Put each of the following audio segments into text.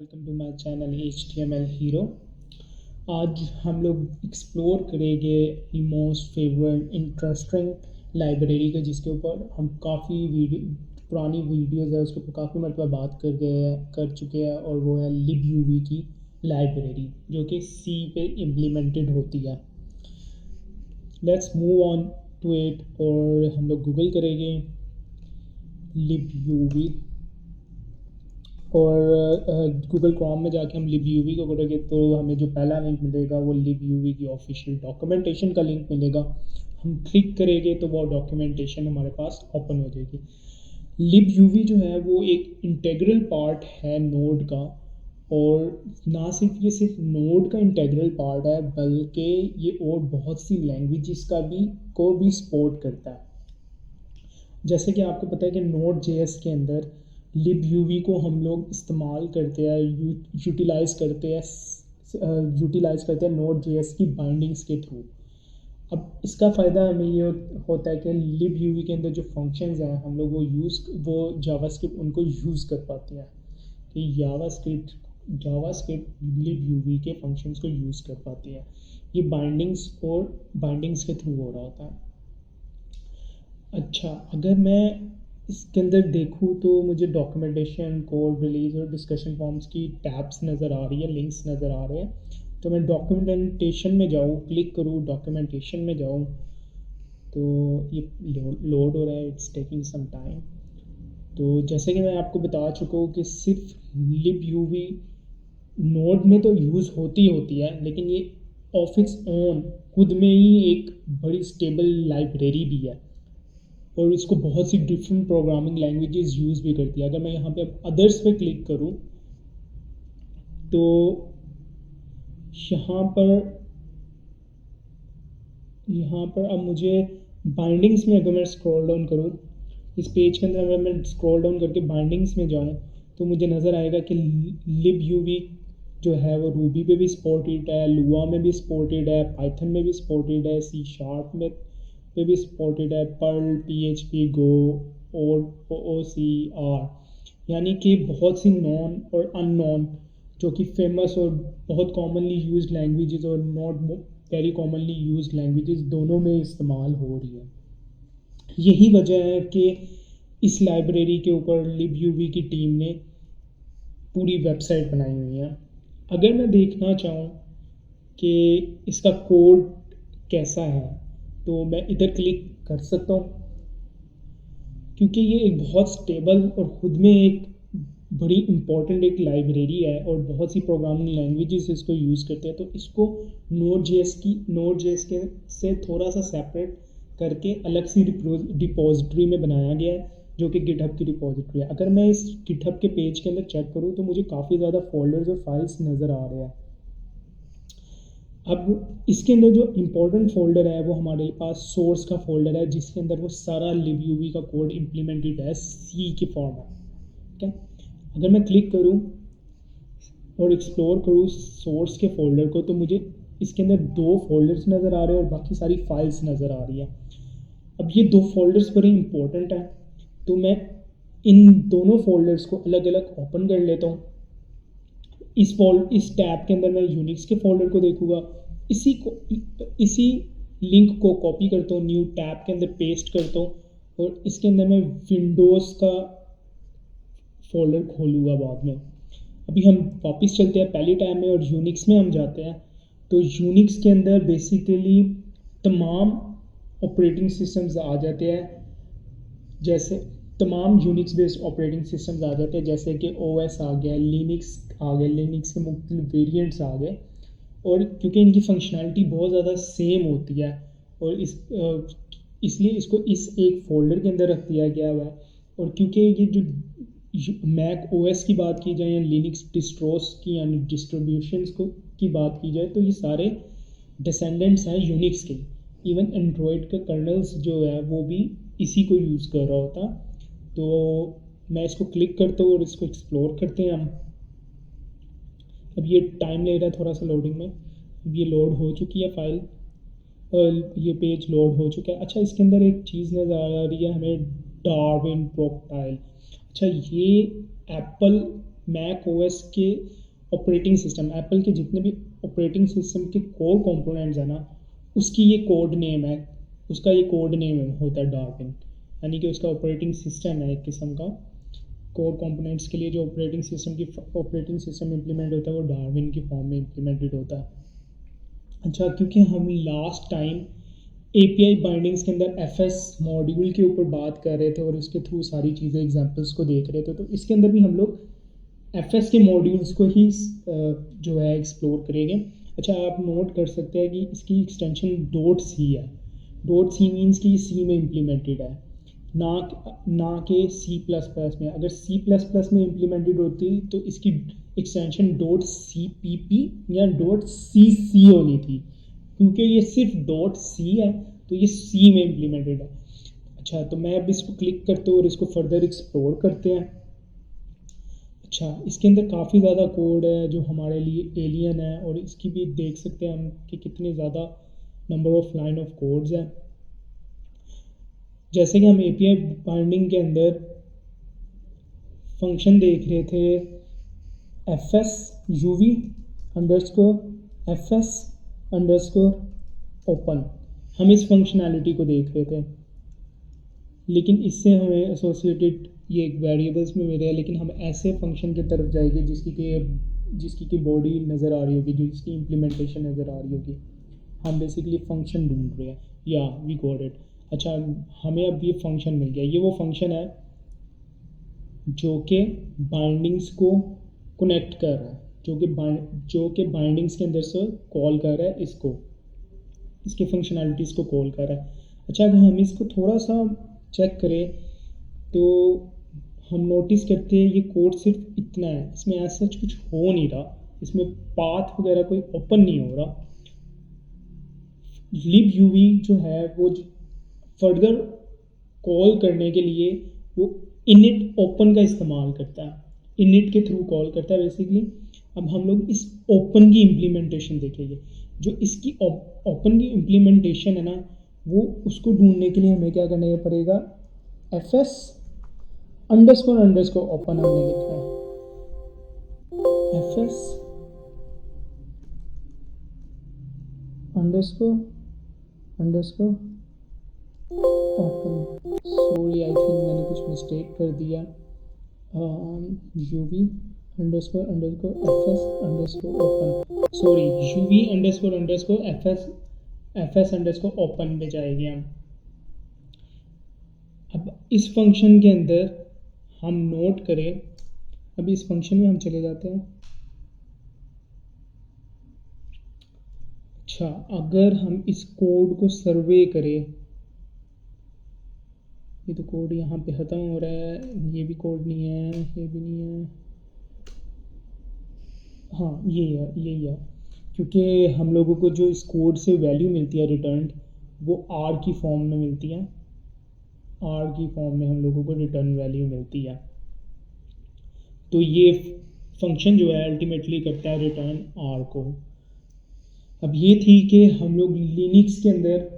Welcome to my channel HTML hero. आज हम लोग एक्सप्लोर करेंगे अपनी मोस्ट फेवरेट इंटरेस्टिंग लाइब्रेरी का, जिसके ऊपर हम काफ़ी पुरानी वीडियोज़ है उसके ऊपर काफ़ी मरतबा बात कर चुके हैं, और वो है libuv की लाइब्रेरी जो कि C पे इम्प्लीमेंटेड होती है। Let's move on to it, और हम लोग गूगल करेंगे libuv, और गूगल क्रोम में जाके हम libuv को करेंगे तो हमें जो पहला लिंक मिलेगा वो libuv की ऑफिशियल डॉक्यूमेंटेशन का लिंक मिलेगा। हम क्लिक करेंगे तो वो डॉक्यूमेंटेशन हमारे पास ओपन हो जाएगी। libuv जो है वो एक इंटेग्रल पार्ट है नोड का, और ना सिर्फ ये सिर्फ नोड का इंटेग्रल पार्ट है बल्कि ये और बहुत सी लैंग्वेजेस को भी सपोर्ट करता है। जैसे कि आपको पता है कि नोड जेएस के अंदर libuv को हम लोग इस्तेमाल करते हैं, यूटिलाइज़ करते हैं नोड जेएस की बाइंडिंग्स के थ्रू। अब इसका फ़ायदा हमें ये होता है कि libuv के अंदर जो फंक्शंस हैं हम लोग वो जावास्क्रिप्ट उनको यूज़ कर पाते हैं, कि जावास्क्रिप्ट libuv के फंक्शंस को यूज़ कर पाती है। ये बाइंडिंग्स के थ्रू हो रहा होता है। अच्छा, अगर मैं इसके अंदर देखूँ तो मुझे डॉक्यूमेंटेशन, कोड रिलीज़ और डिस्कशन फॉर्म्स की टैब्स नज़र आ रही है, लिंक्स नज़र आ रहे हैं। तो मैं डॉक्यूमेंटेशन में जाऊँ, क्लिक करूँ, डॉक्यूमेंटेशन में जाऊँ तो ये लोड हो रहा है, इट्स टेकिंग सम टाइम। तो जैसे कि मैं आपको बता चुका हूँ कि सिर्फ libuv नोड में तो यूज़ होती है, लेकिन ये ऑफ इट्स ओन खुद में ही एक बड़ी स्टेबल लाइब्रेरी भी है, और इसको बहुत सी डिफरेंट प्रोग्रामिंग लैंग्वेजेस यूज़ भी करती है। अगर मैं यहाँ पे अब अदर्स पे क्लिक करूँ तो यहाँ पर अब मुझे बाइंडिंग्स में, अगर मैं स्क्रॉल डाउन करूँ इस पेज के अंदर, अगर मैं स्क्रॉल डाउन करके बाइंडिंग्स में जाऊँ तो मुझे नज़र आएगा कि libuv जो है वो रूबी पे भी सपोर्टेड है, लुआ में भी सपोर्टेड है, पाइथन में भी सपोर्टेड है, C# में पे भी सपोर्टेड है, पर्ल, PHP, गो और OCR, यानी कि बहुत सी नॉन और अननोन जो कि फेमस और बहुत कॉमनली यूज्ड लैंग्वेजेस और not very commonly used languages दोनों में इस्तेमाल हो रही है। यही वजह है कि इस लाइब्रेरी के ऊपर libuv की टीम ने पूरी वेबसाइट बनाई हुई है। अगर मैं देखना चाहूँ कि इसका कोड कैसा है तो मैं इधर क्लिक कर सकता हूँ, क्योंकि ये एक बहुत स्टेबल और ख़ुद में एक बड़ी इम्पॉर्टेंट एक लाइब्रेरी है, और बहुत सी प्रोग्रामिंग लैंग्वेजेस इसको यूज़ करते हैं। तो इसको नोड.js के से थोड़ा सा सेपरेट करके अलग सी डिपॉजिटरी में बनाया गया है, जो कि गिटहब की डिपॉजिटरी है। अगर मैं इस गिटहब के पेज के अंदर चेक करूँ तो मुझे काफ़ी ज़्यादा फोल्डर्स और फाइल्स नज़र आ रहे हैं। अब इसके अंदर जो इम्पोर्टेंट फोल्डर है वो हमारे पास सोर्स का फोल्डर है, जिसके अंदर वो सारा libuv का कोड इम्प्लीमेंटेड है C के फॉर्म में। ठीक है, अगर मैं क्लिक करूँ और एक्सप्लोर करूँ सोर्स के फोल्डर को तो मुझे इसके अंदर 2 फोल्डर्स नज़र आ रहे हैं और बाकी सारी फाइल्स नज़र आ रही है। अब ये 2 फोल्डर्स बड़े इम्पोर्टेंट हैं, तो मैं इन दोनों फोल्डर्स को अलग अलग ओपन कर लेता हूँ। इस टैब के अंदर मैं यूनिक्स के फोल्डर को देखूँगा, इसी लिंक को कॉपी करता हूँ, न्यू टैब के अंदर पेस्ट करता हूँ, और इसके अंदर मैं विंडोज़ का फोल्डर खोलूँगा बाद में। अभी हम वापस चलते हैं पहली टैब में और यूनिक्स में हम जाते हैं। तो यूनिक्स के अंदर बेसिकली तमाम ऑपरेटिंग सिस्टम्स आ जाते हैं, जैसे तमाम यूनिक्स बेस्ड ऑपरेटिंग सिस्टम्स आ जाते हैं, जैसे कि OS आ गया, लिनक्स आ गया, लिनक्स के मुख्तलिफ वेरिएंट्स आ गए, और क्योंकि इनकी फंक्शनैलिटी बहुत ज़्यादा सेम होती है और इसलिए इसको इस एक फ़ोल्डर के अंदर रख दिया गया हुआ है। और क्योंकि ये जो मैक OS की बात की जाए या लिनक्स डिस्ट्रोस की यानी डिस्ट्रीब्यूशंस की बात की जाए तो ये सारे डिसेंडेंट्स हैं यूनिक्स के। इवन एंड्रॉयड के कर्नल्स जो है वो भी इसी को यूज़ कर रहा होता। तो मैं इसको क्लिक करता हूँ और इसको एक्सप्लोर करते हैं हम। अब ये टाइम ले रहा है थोड़ा सा लोडिंग में। अब ये लोड हो चुकी है फाइल और ये पेज लोड हो चुका है। अच्छा, इसके अंदर एक चीज़ नज़र आ रही है हमें, डार्विन प्रोफाइल। अच्छा, ये एप्पल मैक ओएस के ऑपरेटिंग सिस्टम, एप्पल के जितने भी ऑपरेटिंग सिस्टम के कोर कंपोनेंट्स हैं ना, उसकी ये कोड नेम है, उसका ये कोड नेम होता है डार्विन, यानी कि उसका ऑपरेटिंग सिस्टम है एक किस्म का। कोर कंपोनेंट्स के लिए जो ऑपरेटिंग सिस्टम इम्प्लीमेंट होता है वो डार्विन की फॉर्म में इम्प्लीमेंटेड होता है। अच्छा, क्योंकि हम लास्ट टाइम एपीआई बाइंडिंग्स के अंदर एफएस मॉड्यूल के ऊपर बात कर रहे थे और उसके थ्रू सारी चीज़ें एग्जांपल्स को देख रहे थे, तो इसके अंदर भी हम लोग एफएस के मॉड्यूल्स को ही जो है एक्सप्लोर करेंगे। अच्छा, आप नोट कर सकते हैं कि इसकी एक्सटेंशन डॉट सी है। डॉट सी मीन्स कि सी में इम्प्लीमेंटेड है, ना कि सी प्लस प्लस में। अगर सी प्लस प्लस में इम्प्लीमेंटेड होती तो इसकी extension dot C P P या डॉट सी सी होनी थी, क्योंकि ये सिर्फ डॉट सी है तो ये सी में इम्प्लीमेंटेड है। अच्छा, तो मैं अब इसको क्लिक करते हैं और इसको फर्दर एक्सप्लोर करते हैं। अच्छा, इसके अंदर काफ़ी ज़्यादा कोड है जो हमारे लिए एलियन है, और इसकी भी देख सकते हैं हम कि कितने ज़्यादा number of line of codes हैं। जैसे कि हम एपीआई बाइंडिंग के अंदर फंक्शन देख रहे थे F S U V underscore F S underscore open, हम इस फंक्शनैलिटी को देख रहे थे, लेकिन इससे हमें एसोसिएटेड ये एक वेरिएबल्स में मिल रहा है, लेकिन हम ऐसे फंक्शन की तरफ जाएंगे जिसकी की बॉडी नज़र आ रही होगी, जो इसकी इम्प्लीमेंटेशन नज़र आ रही होगी। हम बेसिकली फंक्शन ढूंढ रहे हैं, या वी गॉट इट। अच्छा, हमें अब ये फंक्शन मिल गया। ये वो फंक्शन है जो कि बाइंडिंग्स को कनेक्ट कर रहा है, जो कि बाइंडिंग्स के अंदर से कॉल कर रहा है, इसके फंक्शनैलिटीज़ को कॉल कर रहा है। अच्छा, अगर हम इसको थोड़ा सा चेक करें तो हम नोटिस करते हैं ये कोड सिर्फ इतना है, इसमें ऐसा कुछ हो नहीं रहा, इसमें पाथ वगैरह कोई ओपन नहीं हो रहा। लिब यूवी जो है वो फर्दर कॉल करने के लिए वो इनिट ओपन का इस्तेमाल करता है, इनिट के थ्रू कॉल करता है बेसिकली। अब हम लोग इस ओपन की इम्प्लीमेंटेशन देखेंगे। जो इसकी ओपन की इम्प्लीमेंटेशन है ना, वो उसको ढूंढने के लिए हमें क्या करना पड़ेगा, एफ एस अंडरस्कोर ओपन हमने लिखा है, F S underscore open. Sorry, I think मैंने कुछ मिस्टेक कर दिया। U V underscore F S underscore open, sorry, U V underscore F S underscore open में जाएंगे हम। अब इस फंक्शन के अंदर हम नोट करें, अभी इस फंक्शन में हम चले जाते हैं। अच्छा, अगर हम इस कोड को सर्वे करें, ये तो कोड यहाँ पे ख़त्म हो रहा है, ये भी कोड नहीं है, ये भी नहीं है, हाँ यही है, क्योंकि हम लोगों को जो इस कोड से वैल्यू मिलती है रिटर्न, वो आर की फॉर्म में मिलती है, आर की फॉर्म में हम लोगों को रिटर्न वैल्यू मिलती है। तो ये फंक्शन जो है अल्टीमेटली करता है रिटर्न आर को। अब ये थी कि हम लोग लिनक्स के अंदर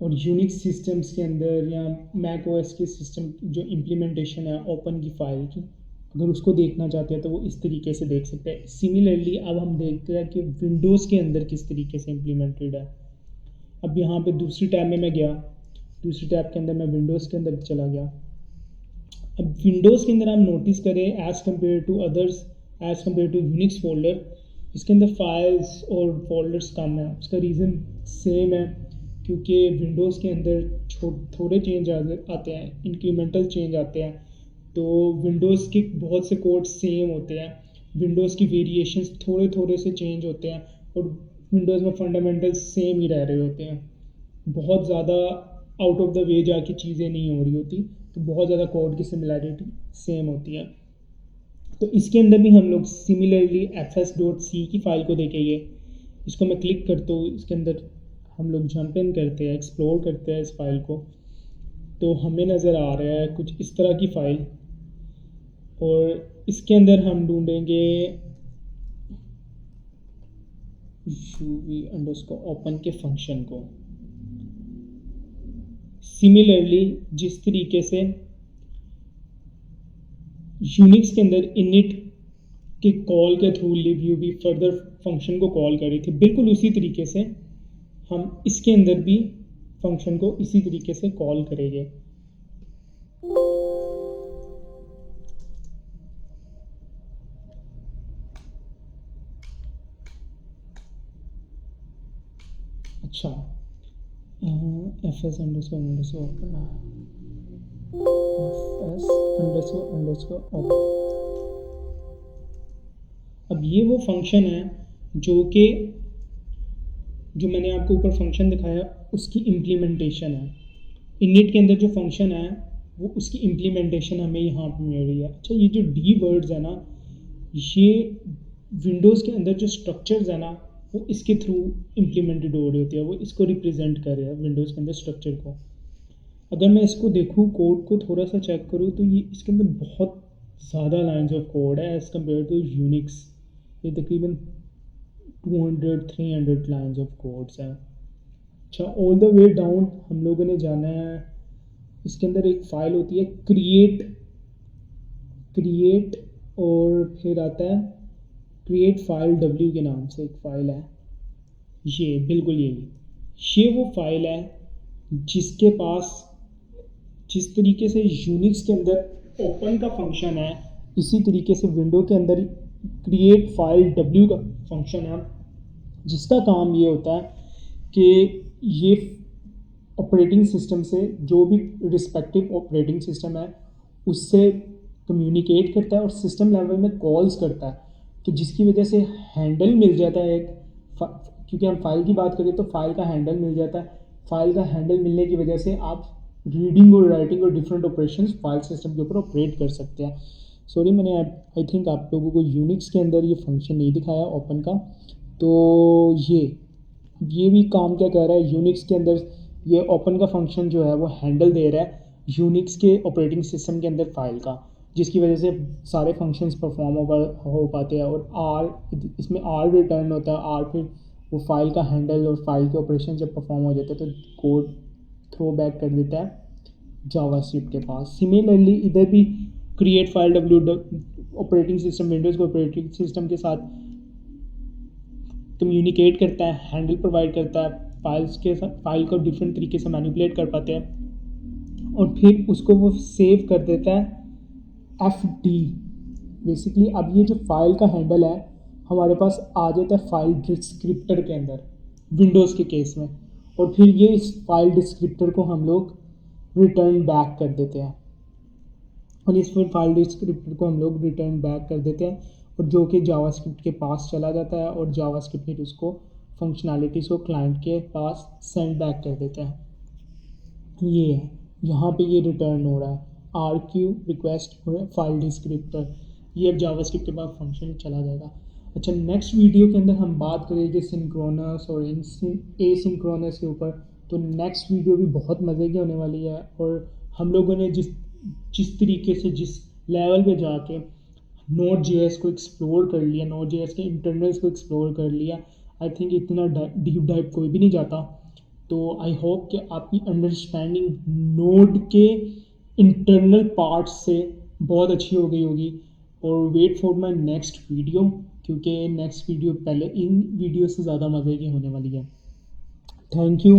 और यूनिक्स सिस्टम्स के अंदर या मैक ओएस के सिस्टम जो इम्प्लीमेंटेशन है ओपन की फ़ाइल की, अगर उसको देखना चाहते हैं तो वो इस तरीके से देख सकते हैं। सिमिलरली अब हम देखते हैं कि विंडोज़ के अंदर किस तरीके से इम्प्लीमेंटेड है। अब यहाँ पे दूसरी टैब में मैं गया, दूसरी टैब के अंदर मैं विंडोज़ के अंदर चला गया। अब विंडोज़ के अंदर हम नोटिस करें as compare to others, as compare to Unix folder, इसके अंदर फाइल्स और फोल्डर्स कम है। उसका रीज़न सेम है, क्योंकि विंडोज़ के अंदर थोड़े चेंज आते हैं, इंक्रीमेंटल चेंज आते हैं, तो विंडोज़ के बहुत से कोड सेम होते हैं, विंडोज़ की वेरिएशंस थोड़े थोड़े से चेंज होते हैं, और विंडोज़ में फंडामेंटल्स सेम ही रह रहे होते हैं। बहुत ज़्यादा आउट ऑफ द वे जाके चीज़ें नहीं हो रही होती, तो बहुत ज़्यादा कोड की सिमिलैरिटी सेम होती है। तो इसके अंदर भी हम लोग सिमिलरली fs.c की फ़ाइल को देखेंगे। इसको मैं क्लिक करता हूँ, इसके अंदर हम लोग जंप इन करते हैं, एक्सप्लोर करते हैं इस फाइल को, तो हमें नज़र आ रहा है कुछ इस तरह की फ़ाइल, और इसके अंदर हम ढूंढेंगे open के फंक्शन को। सिमिलरली जिस तरीके से यूनिक्स के अंदर इनिट कि कॉल के थ्रू libUV फर्दर फंक्शन को कॉल कर रही थी, बिल्कुल उसी तरीके से हम इसके अंदर भी फंक्शन को इसी तरीके से कॉल करेंगे। अच्छा, fs underscore underscore fs underscore underscore. अब ये वो फंक्शन है जो मैंने आपको ऊपर फंक्शन दिखाया उसकी इम्प्लीमेंटेशन है। इनिट के अंदर जो फंक्शन है वो उसकी इम्प्लीमेंटेशन हमें यहाँ पे मिल रही है। अच्छा, ये जो डी वर्ड्स है ना, ये विंडोज़ के अंदर जो स्ट्रक्चर्स है ना वो इसके थ्रू इम्प्लीमेंटेड हो रही होती है, वो इसको रिप्रेजेंट कर रहे हैं विंडोज़ के अंदर स्ट्रक्चर को। अगर मैं इसको देखूँ, कोड को थोड़ा सा चेक करूँ, तो ये इसके अंदर बहुत ज़्यादा लाइंस ऑफ कोड है एज़ कम्पेयर टू यूनिक्स। ये तकरीबन 200-300 लाइंस ऑफ कोड्स हैं। अच्छा, ऑल द वे डाउन हम लोगों ने जाना है, इसके अंदर एक फ़ाइल होती है क्रिएट और फिर आता है क्रिएट फाइल डब्ल्यू के नाम से एक फ़ाइल है। ये बिल्कुल ये वो फाइल है जिसके पास जिस तरीके से यूनिक्स के अंदर ओपन का फंक्शन है, इसी तरीके से विंडो के अंदर क्रिएट फाइल डब्ल्यू का फंक्शन है, जिसका काम ये होता है कि ये ऑपरेटिंग सिस्टम से जो भी रिस्पेक्टिव ऑपरेटिंग सिस्टम है उससे कम्युनिकेट करता है और सिस्टम लेवल में कॉल्स करता है, तो जिसकी वजह से हैंडल मिल जाता है एक, क्योंकि हम फाइल की बात करें तो फाइल का हैंडल मिल जाता है। फाइल का हैंडल मिलने की वजह से आप रीडिंग और राइटिंग और डिफरेंट ऑपरेशंस फाइल सिस्टम के ऊपर ऑपरेट कर सकते हैं। सॉरी, मैंने आई थिंक आप लोगों को यूनिक्स के अंदर ये फंक्शन नहीं दिखाया ओपन का। तो ये भी काम क्या कर रहा है, यूनिक्स के अंदर ये ओपन का फंक्शन जो है वो हैंडल दे रहा है यूनिक्स के ऑपरेटिंग सिस्टम के अंदर फाइल का, जिसकी वजह से सारे फंक्शंस परफॉर्म हो पाते हैं। और इसमें आर रिटर्न होता है, आर फिर वो फाइल का हैंडल और फाइल के ऑपरेशन जब परफॉर्म हो जाते हैं तो कोड थ्रो बैक कर देता है जावास्क्रिप्ट के पास। सिमिलरली इधर भी create file W operating system Windows के ऑपरेटिंग सिस्टम के साथ कम्युनिकेट करता है, हैंडल प्रोवाइड करता है, फाइल्स के साथ फाइल को डिफरेंट तरीके से मैनिपुलेट कर पाते हैं और फिर उसको वो सेव कर देता है FD। बेसिकली अब ये जो फाइल का हैंडल है हमारे पास आ जाता है फाइल डिस्क्रिप्टर के अंदर विंडोज़ के केस में, और फिर ये इस फाइल डिस्क्रिप्टर को हम लोग रिटर्न बैक कर देते हैं, और इस फाइल डिस्क्रिप्टर को हम लोग रिटर्न बैक कर देते हैं और जो कि जावास्क्रिप्ट के पास चला जाता है और जावास्क्रिप्ट फिर उसको फंक्शनैलिटीज़ को क्लाइंट के पास सेंड बैक कर देते हैं। ये है यहाँ पे ये रिटर्न हो रहा है RQ रिक्वेस्ट फाइल डिस्क्रिप्टर, ये अब जावास्क्रिप्ट के पास फंक्शन चला जाएगा। अच्छा, नेक्स्ट वीडियो के अंदर हम बात करेंगे सिंक्रोनस और एसिंक्रोनस के ऊपर। तो नेक्स्ट वीडियो भी बहुत मज़े की होने वाली है, और हम लोगों ने जिस तरीके से जिस लेवल पे जाके Node.js को एक्सप्लोर कर लिया, Node.js के इंटरनल्स को एक्सप्लोर कर लिया, आई थिंक इतना डीप डाइव कोई भी नहीं जाता। तो आई होप कि आपकी अंडरस्टैंडिंग नोड के इंटरनल पार्ट्स से बहुत अच्छी हो गई होगी। और wait for my next video, क्योंकि नेक्स्ट वीडियो पहले इन वीडियो से ज़्यादा मज़े की होने वाली है। Thank you.